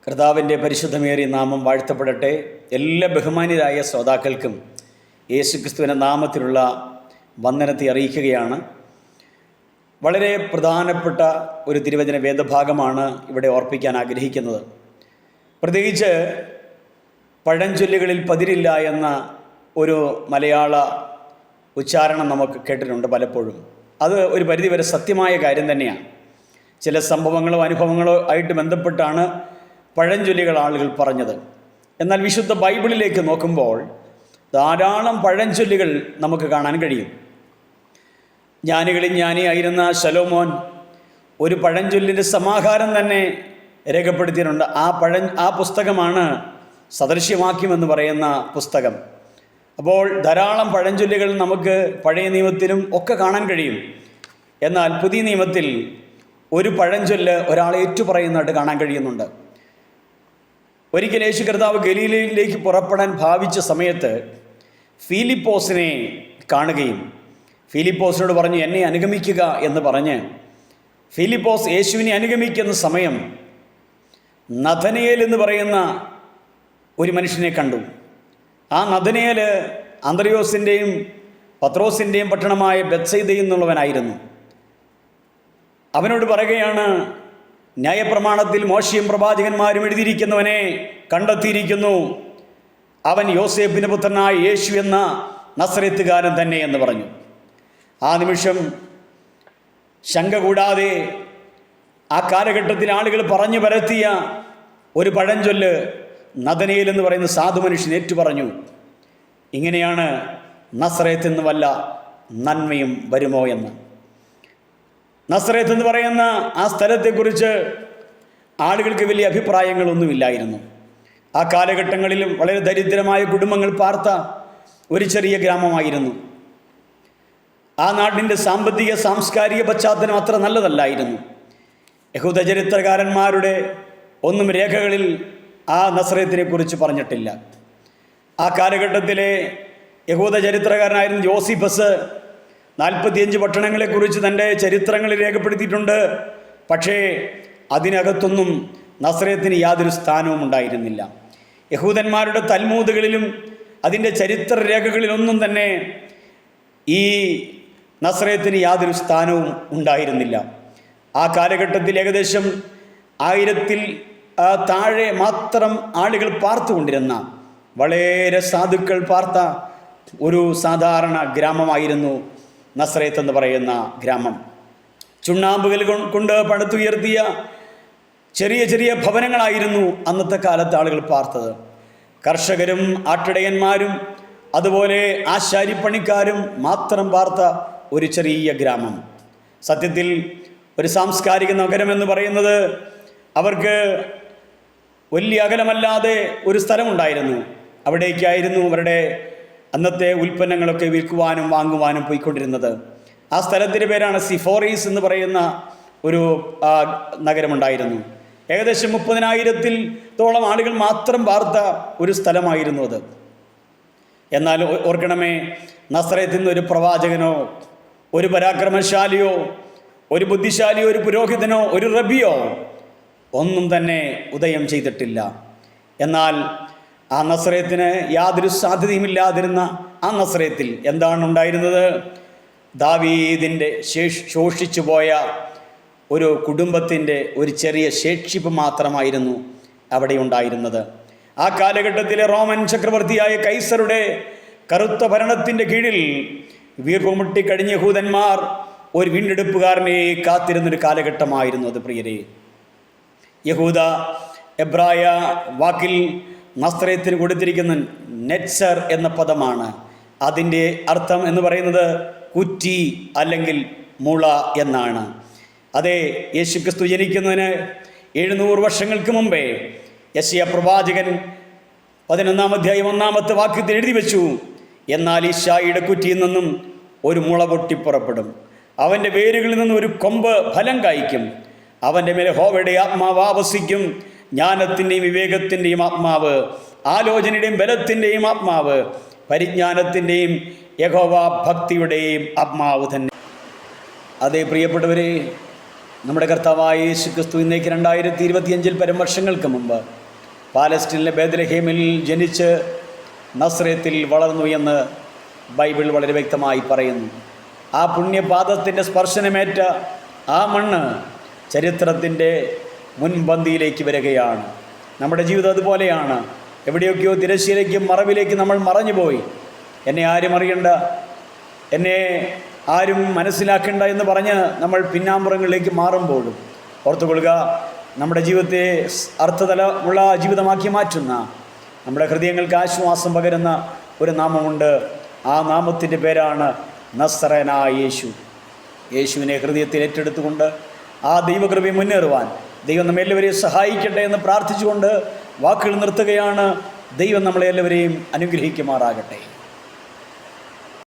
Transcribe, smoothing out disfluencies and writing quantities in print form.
കർത്താവിൻ്റെ പരിശുദ്ധമേറിയ നാമം വാഴ്ത്തപ്പെടട്ടെ. എല്ലാ ബഹുമാന്യരായ ശ്രോതാക്കൾക്കും യേശുക്രിസ്തുവിൻ്റെ നാമത്തിലുള്ള വന്ദനത്തെ അറിയിക്കുകയാണ്. വളരെ പ്രധാനപ്പെട്ട ഒരു തിരുവചന വേദഭാഗമാണ് ഇവിടെ ഓർപ്പിക്കാൻ ആഗ്രഹിക്കുന്നത്. പ്രത്യേകിച്ച് പഴഞ്ചൊല്ലുകളിൽ പതിരില്ല എന്ന ഒരു മലയാള ഉച്ചാരണം നമുക്ക് കേട്ടിട്ടുണ്ട് പലപ്പോഴും. അത് ഒരു പരിധിവരെ സത്യമായ കാര്യം തന്നെയാണ്. ചില സംഭവങ്ങളോ അനുഭവങ്ങളോ ആയിട്ട് ബന്ധപ്പെട്ടാണ് പഴഞ്ചൊല്ലുകൾ ആളുകൾ പറഞ്ഞത്. എന്നാൽ വിശുദ്ധ ബൈബിളിലേക്ക് നോക്കുമ്പോൾ ധാരാളം പഴഞ്ചൊല്ലുകൾ നമുക്ക് കാണാൻ കഴിയും. ജ്ഞാനികളിൽ ജ്ഞാനിയായിരുന്ന ശലോമോൻ ഒരു പഴഞ്ചൊല്ലിൻ്റെ സമാഹാരം തന്നെ രേഖപ്പെടുത്തിയിട്ടുണ്ട്. ആ പുസ്തകമാണ് സദൃശ്യവാക്യം എന്ന് പറയുന്ന പുസ്തകം. അപ്പോൾ ധാരാളം പഴഞ്ചൊല്ലുകൾ നമുക്ക് പഴയ നിയമത്തിലും ഒക്കെ കാണാൻ കഴിയും. എന്നാൽ പുതിയ നിയമത്തിൽ ഒരു പഴഞ്ചൊല്ല് ഒരാളെ ഏറ്റുപറയുന്നതായിട്ട് കാണാൻ കഴിയുന്നുണ്ട്. ഒരിക്കൽ യേശു കർത്താവ് ഗലീലയിലേക്ക് പുറപ്പെടാൻ ഭാവിച്ച സമയത്ത് ഫിലിപ്പോസിനെ കാണുകയും ഫിലിപ്പോസിനോട് പറഞ്ഞു, എന്നെ അനുഗമിക്കുക എന്ന് പറഞ്ഞ് ഫിലിപ്പോസ് യേശുവിനെ അനുഗമിക്കുന്ന സമയം നഥനയേൽ എന്ന് പറയുന്ന ഒരു മനുഷ്യനെ കണ്ടു. ആ നഥനയേൽ അന്ത്രയോസിൻ്റെയും പത്രോസിൻ്റെയും പട്ടണമായ ബെത്സയിദയിൽ നിന്നുള്ളവനായിരുന്നു. അവനോട് പറയുകയാണ്, ന്യായപ്രമാണത്തിൽ മോശയും പ്രവാചകന്മാരും എഴുതിയിരിക്കുന്നവനെ കണ്ടെത്തിയിരിക്കുന്നു. അവൻ യോസേപ്പിൻ്റെ പുത്രനായ യേശു എന്ന നസറേത്തുകാരൻ തന്നെ എന്ന് പറഞ്ഞു. ആ നിമിഷം ശങ്ക കൂടാതെ ആ കാലഘട്ടത്തിൽ ആളുകൾ പറഞ്ഞു പരത്തിയ ഒരു പഴഞ്ചൊല്ല് നഥനയേൽ എന്ന് പറയുന്ന സാധു മനുഷ്യൻ ഏറ്റുപറഞ്ഞു. ഇങ്ങനെയാണ്, നസറേത്ത് എന്ന് വല്ല നന്മയും വരുമോ എന്ന്. നസറേത്ത് എന്ന് പറയുന്ന ആ സ്ഥലത്തെക്കുറിച്ച് ആളുകൾക്ക് വലിയ അഭിപ്രായങ്ങളൊന്നുമില്ലായിരുന്നു. ആ കാലഘട്ടങ്ങളിലും വളരെ ദരിദ്രമായ കുടുംബങ്ങൾ പാർത്ത ഒരു ചെറിയ ഗ്രാമമായിരുന്നു. ആ നാടിൻ്റെ സാമ്പത്തിക സാംസ്കാരിക പശ്ചാത്തലം അത്ര നല്ലതല്ലായിരുന്നു. യഹൂദ ചരിത്രകാരന്മാരുടെ ഒന്നും രേഖകളിൽ ആ നസറേത്തിനെ കുറിച്ച് പറഞ്ഞിട്ടില്ല. ആ കാലഘട്ടത്തിലെ യഹൂദ ചരിത്രകാരനായിരുന്ന യോസിഫസ് 45 പട്ടണങ്ങളെക്കുറിച്ച് തൻ്റെ ചരിത്രങ്ങളിൽ രേഖപ്പെടുത്തിയിട്ടുണ്ട്. പക്ഷേ അതിനകത്തൊന്നും നസറേത്തിന് യാതൊരു സ്ഥാനവും ഉണ്ടായിരുന്നില്ല. യഹൂദന്മാരുടെ തൽമൂദുകളിലും അതിൻ്റെ ചരിത്ര രേഖകളിലൊന്നും തന്നെ ഈ നസറേത്തിന് യാതൊരു സ്ഥാനവും ഉണ്ടായിരുന്നില്ല. ആ കാലഘട്ടത്തിൽ ഏകദേശം 1000-ൽ താഴെ മാത്രം ആളുകൾ പാർത്തുകൊണ്ടിരുന്ന, വളരെ സാധുക്കൾ പാർത്ത ഒരു സാധാരണ ഗ്രാമമായിരുന്നു നസറേത്ത് എന്ന് പറയുന്ന ഗ്രാമം. ചുണ്ണാമ്പുകൾ കൊണ്ട് പടുത്തുയർത്തിയ ചെറിയ ചെറിയ ഭവനങ്ങളായിരുന്നു അന്നത്തെ കാലത്ത് ആളുകൾ പാർത്തത്. കർഷകരും ആട്ടിടയന്മാരും അതുപോലെ ആശാരിപ്പണിക്കാരും മാത്രം പാർത്ത ഒരു ചെറിയ ഗ്രാമം. സത്യത്തിൽ ഒരു സാംസ്കാരിക നഗരം എന്ന് പറയുന്നത് അവർക്ക് വലിയ അകലമല്ലാതെ ഒരു സ്ഥലമുണ്ടായിരുന്നു. അവിടേക്കായിരുന്നു അവരുടെ അന്നത്തെ ഉൽപ്പന്നങ്ങളൊക്കെ വിൽക്കുവാനും വാങ്ങുവാനും പോയിക്കൊണ്ടിരുന്നത്. ആ സ്ഥലത്തിൻ്റെ പേരാണ് സിഫോറീസ് എന്ന് പറയുന്ന ഒരു നഗരമുണ്ടായിരുന്നു. ഏകദേശം 30,000-ത്തോളം ആളുകൾ മാത്രം പാർത്ത ഒരു സ്ഥലമായിരുന്നു അത്. എന്നാൽ ഓർക്കണമേ, നസറേത്തിൽ നിന്ന് ഒരു പ്രവാചകനോ ഒരു പരാക്രമശാലിയോ ഒരു ബുദ്ധിശാലിയോ ഒരു പുരോഹിതനോ ഒരു റബിയോ ഒന്നും തന്നെ ഉദയം ചെയ്തിട്ടില്ല. എന്നാൽ ആ നസറേത്തിന് യാതൊരു സാധ്യതയുമില്ലാതിരുന്ന ആ നസറേത്തിൽ എന്താണ് ഉണ്ടായിരുന്നത്? ദാവീദിൻ്റെ ശോഷിച്ചു പോയ ഒരു കുടുംബത്തിൻ്റെ ഒരു ചെറിയ ശേഷിപ്പ് മാത്രമായിരുന്നു അവിടെ ഉണ്ടായിരുന്നത്. ആ കാലഘട്ടത്തിലെ റോമൻ ചക്രവർത്തിയായ കൈസറുടെ കറുത്ത ഭരണത്തിൻ്റെ കീഴിൽ വീർപ്പുമുട്ടിക്കഴിഞ്ഞ യഹൂദന്മാർ ഒരു വീണ്ടെടുപ്പുകാരനെ കാത്തിരുന്നൊരു കാലഘട്ടമായിരുന്നു അത്. പ്രിയരെ, യഹൂദ എബ്രായ വാക്കിൽ നസ്രേത്തിന് കൊടുത്തിരിക്കുന്ന നെറ്റ്സർ എന്ന പദമാണ്. അതിൻ്റെ അർത്ഥം എന്ന് പറയുന്നത് കുറ്റി അല്ലെങ്കിൽ മുള എന്നാണ്. അതെ, യേശുക്രിസ്തു ജനിക്കുന്നതിന് 700 വർഷങ്ങൾക്ക് മുമ്പേ യെശയ്യാ പ്രവാചകൻ 11-ാം അധ്യായം 1-ാമത്തെ വാക്യത്തിൽ എഴുതി വെച്ചു, എന്നാൽ ഈശായിയുടെ കുറ്റിയിൽ നിന്നും ഒരു മുള പൊട്ടിപ്പുറപ്പെടും, അവൻ്റെ വേരുകളിൽ നിന്നും ഒരു കൊമ്പ് ഫലം കായ്ക്കും, അവൻ്റെ മേലെ യഹോവയുടെ ആത്മാവ് ആവസിക്കും, ജ്ഞാനത്തിൻ്റെയും വിവേകത്തിൻ്റെയും ആത്മാവ്, ആലോചനയുടെയും ബലത്തിൻ്റെയും ആത്മാവ്, പരിജ്ഞാനത്തിൻ്റെയും യഹോവ ഭക്തിയുടെയും ആത്മാവ് തന്നെ. അതേ പ്രിയപ്പെട്ടവരെ, നമ്മുടെ കർത്താവായ യേശു ക്രിസ്തു ഇന്നേക്ക് 2025 പരം വർഷങ്ങൾക്ക് മുമ്പ് പാലസ്തീനിലെ ബേത്ലഹേമിൽ ജനിച്ച് നസ്രത്തിൽ വളർന്നു എന്ന് ബൈബിൾ വളരെ വ്യക്തമായി പറയുന്നു. ആ പുണ്യപാദത്തിൻ്റെ സ്പർശനമേറ്റ ആ മണ്ണ് ചരിത്രത്തിൻ്റെ മുൻപന്തിയിലേക്ക് വരികയാണ്. നമ്മുടെ ജീവിതം അതുപോലെയാണ്. എവിടെയൊക്കെയോ തിരശ്ശീലയ്ക്കും മറവിലേക്കും നമ്മൾ മറഞ്ഞുപോയി. എന്നെ ആരും അറിയണ്ട, എന്നെ ആരും മനസ്സിലാക്കണ്ട എന്ന് പറഞ്ഞ് നമ്മൾ പിന്നാമ്പുറങ്ങളിലേക്ക് മാറുമ്പോഴും ഓർത്തുകൊള്ളുക, നമ്മുടെ ജീവിതത്തെ അർത്ഥതലമുള്ള ജീവിതമാക്കി മാറ്റുന്ന, നമ്മുടെ ഹൃദയങ്ങൾക്ക് ആശ്വാസം പകരുന്ന ഒരു നാമമുണ്ട്. ആ നാമത്തിൻ്റെ പേരാണ് നസ്രയനായ യേശു. യേശുവിനെ ഹൃദയത്തിൽ ഏറ്റെടുത്തുകൊണ്ട് ആ ദൈവകൃപയെ മുന്നേറുവാൻ ദൈവം നമ്മെല്ലാവരെയും സഹായിക്കട്ടെ എന്ന് പ്രാർത്ഥിച്ചുകൊണ്ട് വാക്കുകൾ നിർത്തുകയാണ്. ദൈവം നമ്മളെല്ലാവരെയും അനുഗ്രഹിക്കുമാറാകട്ടെ.